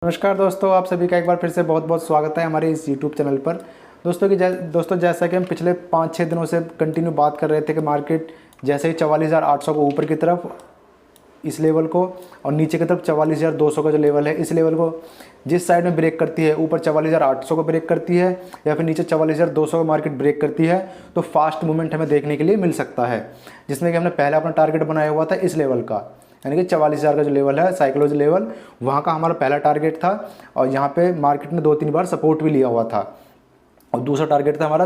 नमस्कार दोस्तों, आप सभी का एक बार फिर से बहुत बहुत स्वागत है हमारे इस यूट्यूब चैनल पर। दोस्तों जैसा कि हम पिछले 5-6 दिनों से कंटिन्यू बात कर रहे थे कि मार्केट जैसे ही 44,800 को ऊपर की तरफ इस लेवल को और नीचे की तरफ 44,200 का जो लेवल है इस लेवल को जिस साइड में ब्रेक करती है, ऊपर 44,800 को ब्रेक करती है या फिर नीचे 44,200 को मार्केट ब्रेक करती है तो फास्ट मूवमेंट हमें देखने के लिए मिल सकता है। जिसमें कि हमने पहले अपना टारगेट बनाया हुआ था इस लेवल का, यानी कि 44,000 का जो लेवल है साइकोलॉजी लेवल, वहाँ का हमारा पहला टारगेट था और यहाँ पे मार्केट ने 2-3 बार सपोर्ट भी लिया हुआ था। और दूसरा टारगेट था हमारा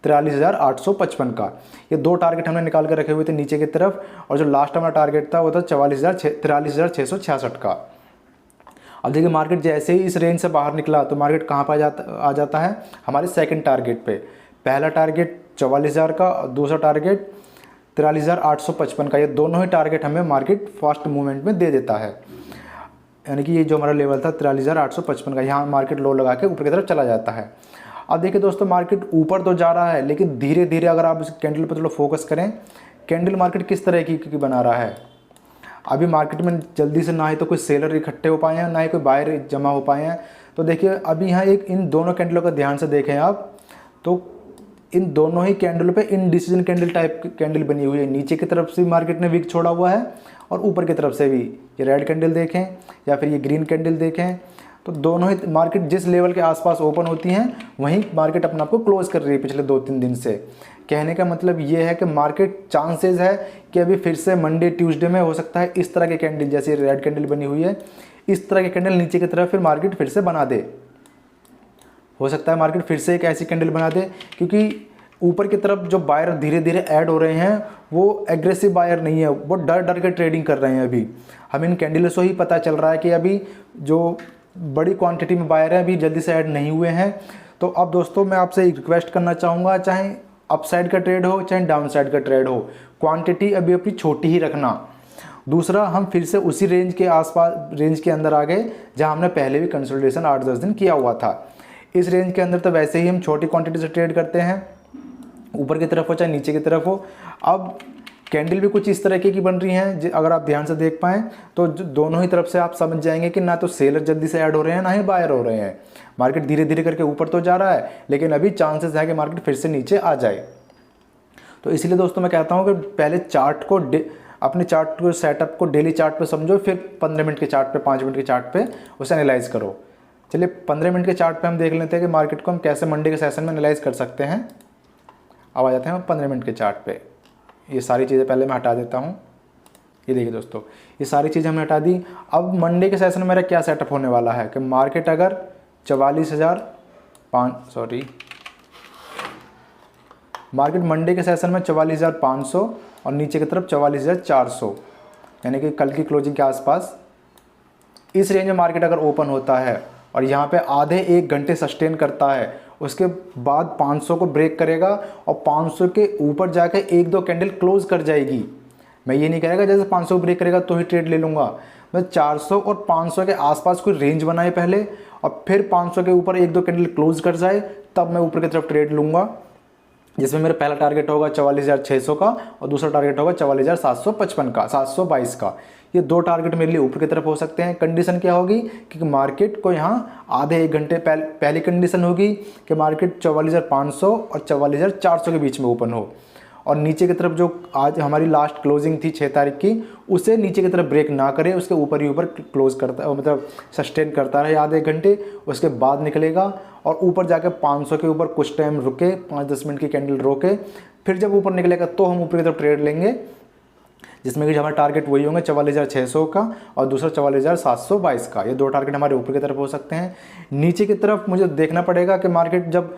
43,855 का। ये दो टारगेट हमने निकाल कर रखे हुए थे नीचे की तरफ, और जो लास्ट हमारा टारगेट था वो था 43,666 का। अब देखिए मार्केट जैसे ही इस रेंज से बाहर निकला तो मार्केट कहाँ पर आ जाता है, हमारे सेकंड टारगेट पे। पहला टारगेट 44,000 का और दूसरा टारगेट 43,855 का। ये दोनों ही टारगेट हमें मार्केट फास्ट मूवमेंट में दे देता है, यानी कि ये जो हमारा लेवल था 43,855 का, यहाँ मार्केट लो लगा के ऊपर की तरफ चला जाता है। अब देखिए दोस्तों, मार्केट ऊपर तो जा रहा है लेकिन धीरे धीरे अगर आप इस कैंडल पर थोड़ा फोकस करें, कैंडल मार्केट किस तरह की बना रहा है। अभी मार्केट में जल्दी से ना ही तो कोई सेलर इकट्ठे हो पाए हैं, ना ही कोई बायर जमा हो पाए हैं। तो देखिए अभी यहाँ एक इन दोनों कैंडलों का ध्यान से देखें आप, तो इन दोनों ही कैंडलों पे इनडिसीजन कैंडल टाइप की कैंडल बनी हुई है। नीचे की तरफ से मार्केट ने वीक छोड़ा हुआ है और ऊपर की तरफ से भी, ये रेड कैंडल देखें या फिर ये ग्रीन कैंडल देखें, तो दोनों ही मार्केट जिस लेवल के आसपास ओपन होती हैं वहीं मार्केट अपने आप को क्लोज कर रही है पिछले 2-3 दिन से। कहने का मतलब ये है कि मार्केट चांसेस है कि अभी फिर से मंडे ट्यूसडे में हो सकता है इस तरह के कैंडल, जैसे रेड कैंडल बनी हुई है, इस तरह के कैंडल नीचे की तरफ फिर मार्केट फिर से बना दे। हो सकता है मार्केट फिर से एक ऐसी कैंडल बना दे, क्योंकि ऊपर की तरफ जो बायर धीरे धीरे ऐड हो रहे हैं वो एग्रेसिव बायर नहीं है, वो डर डर के ट्रेडिंग कर रहे हैं। अभी हमें इन कैंडल से ही पता चल रहा है कि अभी जो बड़ी क्वांटिटी में बायर हैं अभी जल्दी से ऐड नहीं हुए हैं। तो अब दोस्तों मैं आपसे एक रिक्वेस्ट करना चाहूँगा, चाहे अपसाइड का ट्रेड हो चाहे डाउन साइड का ट्रेड हो, क्वांटिटी अभी अपनी छोटी ही रखना। दूसरा, हम फिर से उसी रेंज के आसपास, रेंज के अंदर आ गए जहाँ हमने पहले भी कंसोलिडेशन 8-10 दिन किया हुआ था। इस रेंज के अंदर तो वैसे ही हम छोटी क्वांटिटी से ट्रेड करते हैं, ऊपर की तरफ हो चाहे नीचे की तरफ हो। अब कैंडल भी कुछ इस तरह की बन रही हैं, अगर आप ध्यान से देख पाएँ तो दोनों ही तरफ से आप समझ जाएंगे कि ना तो सेलर जल्दी से ऐड हो रहे हैं ना ही बायर हो रहे हैं। मार्केट धीरे धीरे करके ऊपर तो जा रहा है लेकिन अभी चांसेस है कि मार्केट फिर से नीचे आ जाए। तो इसलिए दोस्तों मैं कहता हूँ कि पहले चार्ट को, अपने चार्ट को, सेटअप को डेली चार्ट पे समझो, फिर 15 मिनट के चार्ट पे, 5 मिनट के चार्ट पे उसे एनालाइज करो। चलिए 15 मिनट के चार्ट पे हम देख लेते हैं कि मार्केट को हम कैसे मंडे के सेशन में एनालाइज कर सकते हैं। अब आ जाते हैं 15 मिनट के चार्ट पे। ये सारी चीज़ें पहले मैं हटा देता हूँ। ये देखिए दोस्तों, ये सारी चीज़ें हमने हटा दी। अब मंडे के सेशन में मेरा क्या सेटअप होने वाला है कि मार्केट अगर 44,500 मार्केट मंडे के सेशन में 44,500 और नीचे की तरफ 44,400, यानी कि कल की क्लोजिंग के आसपास इस रेंज में मार्केट अगर ओपन होता है और यहाँ पे आधे 1 घंटे सस्टेन करता है, उसके बाद 500 को ब्रेक करेगा और 500 के ऊपर जाकर 1-2 कैंडल क्लोज कर जाएगी। मैं ये नहीं कहेगा जैसे 500 को ब्रेक करेगा तो ही ट्रेड ले लूँगा। मैं 400 और 500 के आसपास कोई रेंज बनाए पहले और फिर 500 के ऊपर 1-2 कैंडल क्लोज कर जाए तब मैं ऊपर की तरफ ट्रेड लूँगा, जिसमें मेरा पहला टारगेट होगा 44,600 का और दूसरा टारगेट होगा 44,755 का, 722 का। ये दो टारगेट मेरे लिए ऊपर की तरफ हो सकते हैं। कंडीशन क्या होगी कि मार्केट को यहाँ आधे 1 घंटे पहली कंडीशन होगी कि मार्केट 44,500 और 44,400 के बीच में ओपन हो और नीचे की तरफ जो आज हमारी लास्ट क्लोजिंग थी 6 तारीख की, उसे नीचे की तरफ ब्रेक ना करे, उसके ऊपर ही ऊपर क्लोज करता, मतलब सस्टेन करता रहे आधे 1 घंटे, उसके बाद निकलेगा और ऊपर जाकर 500 के ऊपर कुछ टाइम रुके, 5-10 मिनट की कैंडल रोके, फिर जब ऊपर निकलेगा तो हम ऊपर की तरफ ट्रेड लेंगे, जिसमें कि हमारा टारगेट वही होंगे 44,600 का और दूसरा 44,722 का। ये दो टारगेट हमारे ऊपर की तरफ हो सकते हैं। नीचे की तरफ मुझे देखना पड़ेगा कि मार्केट जब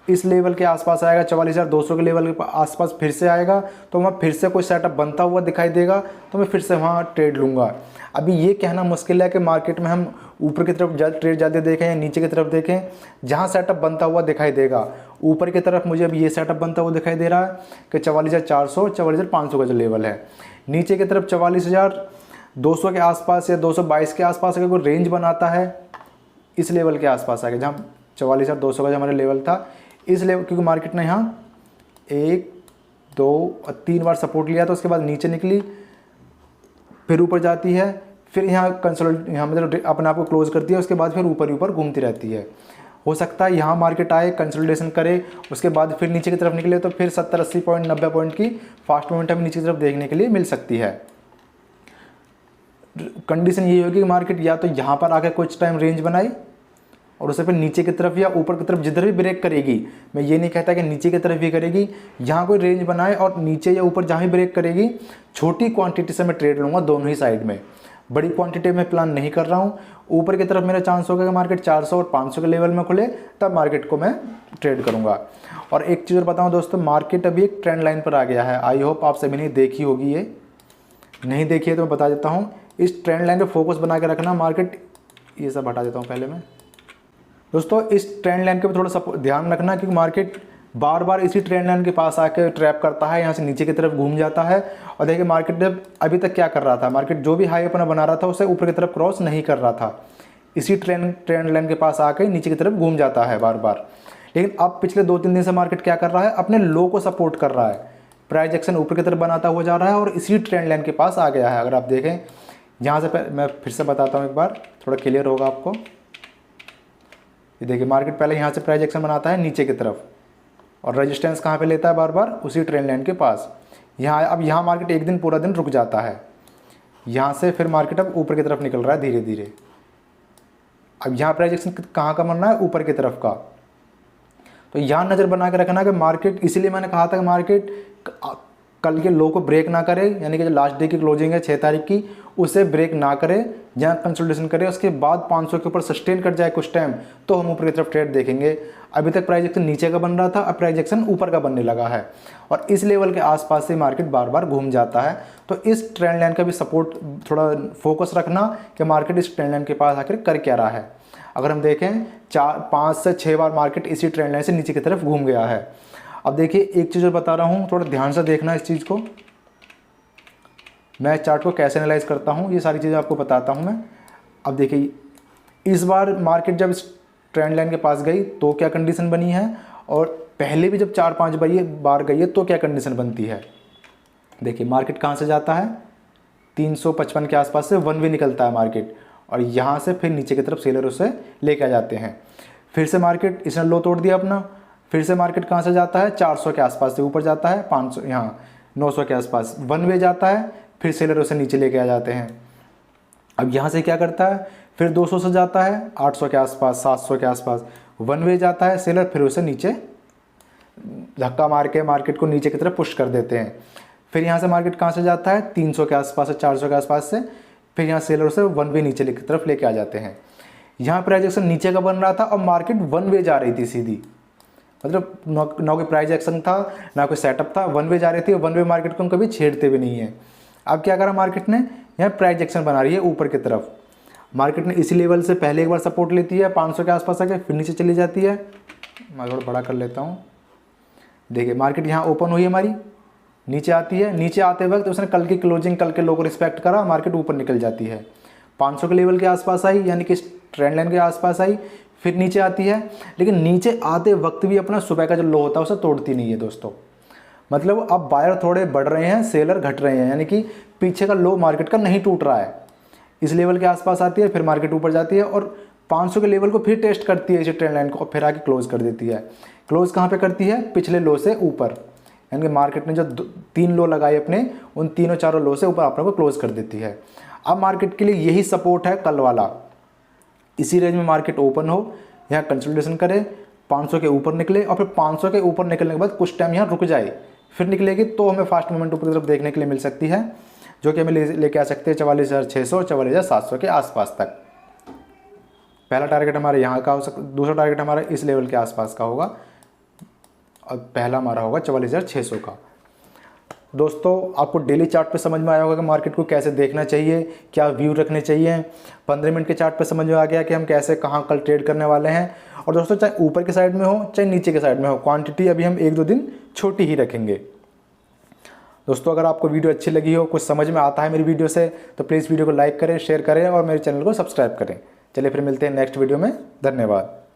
इस लेवल के आसपास आएगा, 44,200 के लेवल के आसपास फिर से आएगा तो वहाँ फिर से कोई सेटअप बनता हुआ दिखाई देगा तो मैं फिर से वहाँ ट्रेड लूँगा। अभी ये कहना मुश्किल है कि मार्केट में हम ऊपर की तरफ ट्रेड ज़्यादा देखें या नीचे की तरफ देखें। जहाँ सेटअप बनता हुआ दिखाई देगा, ऊपर की तरफ मुझे अभी ये सेटअप बनता हुआ दिखाई दे रहा है कि 44,400, 44,500 का जो लेवल है। नीचे की तरफ 44,200 के आसपास या 222 के आसपास अगर कोई रेंज बनाता है इस लेवल के आसपास आगे, जहाँ 44,200 का जो हमारा लेवल था, इस लेवल, क्योंकि मार्केट ने यहाँ 1, 2 और 3 बार सपोर्ट लिया तो उसके बाद नीचे निकली, फिर ऊपर जाती है, फिर यहाँ यहाँ मतलब अपने आप को क्लोज करती है, उसके बाद फिर ऊपर ऊपर घूमती रहती है। हो सकता है यहाँ मार्केट आए, कंसोलिडेशन करे, उसके बाद फिर नीचे की तरफ निकले, तो फिर 70-80 पॉइंट 90 पॉइंट की फास्ट मूवमेंट हमें नीचे की तरफ देखने के लिए मिल सकती है। कंडीशन ये होगी कि मार्केट या तो यहाँ पर आकर कुछ टाइम रेंज बनाए और उसे फिर नीचे की तरफ या ऊपर की तरफ जिधर भी ब्रेक करेगी, मैं ये नहीं कहता कि नीचे की तरफ भी करेगी, यहाँ कोई रेंज बनाए और नीचे या ऊपर जहाँ भी ब्रेक करेगी, छोटी क्वांटिटी से मैं ट्रेड लूँगा दोनों ही साइड में, बड़ी क्वांटिटी में प्लान नहीं कर रहा हूँ। ऊपर की तरफ मेरा चांस होगा कि मार्केट 400 और 500 के लेवल में खुले, तब मार्केट को मैं ट्रेड करूँगा। और एक चीज़ और बताऊँ दोस्तों, मार्केट अभी एक ट्रेंड लाइन पर आ गया है। आई होप आप सभी ने देखी होगी, ये नहीं देखी है तो मैं बता देता हूँ। इस ट्रेंड लाइन पर फोकस बना के रखना। मार्केट ये सब हटा देता हूँ पहले मैं दोस्तों। इस ट्रेंड लाइन के थोड़ा सा ध्यान रखना, क्योंकि मार्केट बार बार इसी ट्रेंड लाइन के पास आके ट्रैप करता है, यहाँ से नीचे की तरफ घूम जाता है। और देखिए मार्केट जब अभी तक क्या कर रहा था, मार्केट जो भी हाई अपना बना रहा था उसे ऊपर की तरफ क्रॉस नहीं कर रहा था, इसी ट्रेंड लाइन के पास आके नीचे की तरफ घूम जाता है बार बार। लेकिन अब पिछले 2-3 दिन से मार्केट क्या कर रहा है, अपने लो को सपोर्ट कर रहा है, प्राइस एक्शन ऊपर की तरफ बनाता हुआ जा रहा है और इसी ट्रेंड लाइन के पास आ गया है। अगर आप देखें यहाँ से, मैं फिर से बताता हूँ एक बार, थोड़ा क्लियर होगा आपको। ये देखिए मार्केट पहले यहाँ से प्राइस एक्शन बनाता है नीचे की तरफ और रेजिस्टेंस कहाँ पे लेता है, बार बार उसी ट्रेंड लाइन के पास। अब यहाँ मार्केट एक दिन पूरा दिन रुक जाता है, यहाँ से फिर मार्केट अब ऊपर की तरफ निकल रहा है धीरे धीरे। अब यहाँ प्राइस एक्शन कहाँ का बनना है, ऊपर की तरफ का। तो यहाँ नज़र बना के रखना कि मार्केट, इसीलिए मैंने कहा था कि मार्केट कल के लो को ब्रेक ना करे, यानी कि जो लास्ट डे की क्लोजिंग है 6 तारीख की, उसे ब्रेक ना करे, जहाँ कंसोलिडेशन करे, उसके बाद 500 के ऊपर सस्टेन कर जाए कुछ टाइम, तो हम ऊपर की तरफ ट्रेड देखेंगे। अभी तक प्राइस एक्शन नीचे का बन रहा था, अब प्राइस एक्शन ऊपर का बनने लगा है और इस लेवल के आसपास से मार्केट बार बार घूम जाता है। तो इस ट्रेंड लाइन का भी सपोर्ट, थोड़ा फोकस रखना कि मार्केट इस ट्रेंड लाइन के पास आकर कर क्या रहा है। अगर हम देखें 5 से 6 बार मार्केट इसी ट्रेंड लाइन से नीचे की तरफ घूम गया है। अब देखिए एक चीज़ और बता रहा हूँ, थोड़ा ध्यान से देखना इस चीज़ को। मैं चार्ट को कैसे एनालाइज करता हूँ, ये सारी चीज़ें आपको बताता हूँ मैं। अब देखिए इस बार मार्केट जब इस ट्रेंड लाइन के पास गई तो क्या कंडीशन बनी है, और पहले भी जब 4-5 बार गई है तो क्या कंडीशन बनती है। देखिए मार्केट कहाँ से जाता है, 355 के आसपास से वन वे निकलता है मार्केट, और यहाँ से फिर नीचे की तरफ सेलर उसे लेके आ जाते हैं। फिर से मार्केट इसने लो तोड़ दिया अपना, फिर से मार्केट कहाँ से जाता है, 400 के आसपास से ऊपर जाता है, 500 यहाँ 900 के आसपास वन वे जाता है, फिर सेलर उसे नीचे लेके आ जाते हैं। अब यहाँ से क्या करता है, फिर 200 से जाता है 800 के आसपास, 700 के आसपास वन वे जाता है सेलर, फिर उसे नीचे धक्का मार के मार्केट को नीचे की तरफ पुश कर देते हैं। फिर यहाँ से मार्केट कहाँ से जाता है, 300 के आसपास से 400 के आसपास से, फिर यहाँ सेलर उसे वन वे नीचे की तरफ लेके आ जाते हैं। यहाँ प्राइस एक्शन नीचे का बन रहा था और मार्केट वन वे जा रही थी सीधी, मतलब ना कोई प्राइस एक्शन था ना कोई सेटअप था, वन वे जा रही थी। वन वे मार्केट को हम कभी छेड़ते भी नहीं है। अब क्या करा मार्केट ने, यहाँ प्राइस एक्शन बना रही है ऊपर की तरफ। मार्केट ने इसी लेवल से पहले एक बार सपोर्ट लेती है 500 के आसपास आके, फिर नीचे चली जाती है। मैं थोड़ा बड़ा कर लेता हूँ। देखिए मार्केट यहाँ ओपन हुई हमारी, नीचे आती है, नीचे आते वक्त उसने कल की क्लोजिंग, कल के लो को रिस्पेक्ट करा, मार्केट ऊपर निकल जाती है, 500 के लेवल के आसपास आई, यानी कि ट्रेंड लाइन के आसपास आई, फिर नीचे आती है। लेकिन नीचे आते वक्त भी अपना सुबह का जो लो होता है उसे तोड़ती नहीं है दोस्तों। मतलब अब बायर थोड़े बढ़ रहे हैं, सेलर घट रहे हैं, यानी कि पीछे का लो मार्केट का नहीं टूट रहा है। इस लेवल के आसपास आती है, फिर मार्केट ऊपर जाती है और 500 के लेवल को फिर टेस्ट करती है इसी ट्रेंड लाइन को, और फिर आके क्लोज कर देती है। क्लोज कहाँ पे करती है, पिछले लो से ऊपर, यानी कि मार्केट ने जो 3 लो लगाए अपने, उन तीनों चारों लो से ऊपर अपने को क्लोज कर देती है। अब मार्केट के लिए यही सपोर्ट है कल वाला, इसी रेंज में मार्केट ओपन हो, यहाँ कंसोलिडेशन करे, 500 के ऊपर निकले और फिर 500 के ऊपर निकलने के बाद कुछ टाइम यहाँ रुक जाए, फिर निकलेगी तो हमें फास्ट मूवमेंट ऊपर की तरफ देखने के लिए मिल सकती है, जो कि हमें लेके आ सकते हैं 44,600 44,700 के आसपास तक। पहला टारगेट हमारे यहाँ का हो सकता, दूसरा टारगेट हमारा इस लेवल के आसपास का होगा और पहला हमारा होगा 44,600 का। दोस्तों आपको डेली चार्ट पे समझ में आया होगा कि मार्केट को कैसे देखना चाहिए, क्या व्यू रखने चाहिए। 15 मिनट के चार्ट पे समझ में आ गया कि हम कैसे कहाँ कल ट्रेड करने वाले हैं। और दोस्तों चाहे ऊपर के साइड में हो चाहे नीचे के साइड में हो, क्वांटिटी अभी हम 1-2 दिन छोटी ही रखेंगे। दोस्तों अगर आपको वीडियो अच्छी लगी हो, कुछ समझ में आता है मेरी वीडियो से, तो प्लीज़ वीडियो को लाइक करें, शेयर करें और मेरे चैनल को सब्सक्राइब करें। चलिए फिर मिलते हैं नेक्स्ट वीडियो में। धन्यवाद।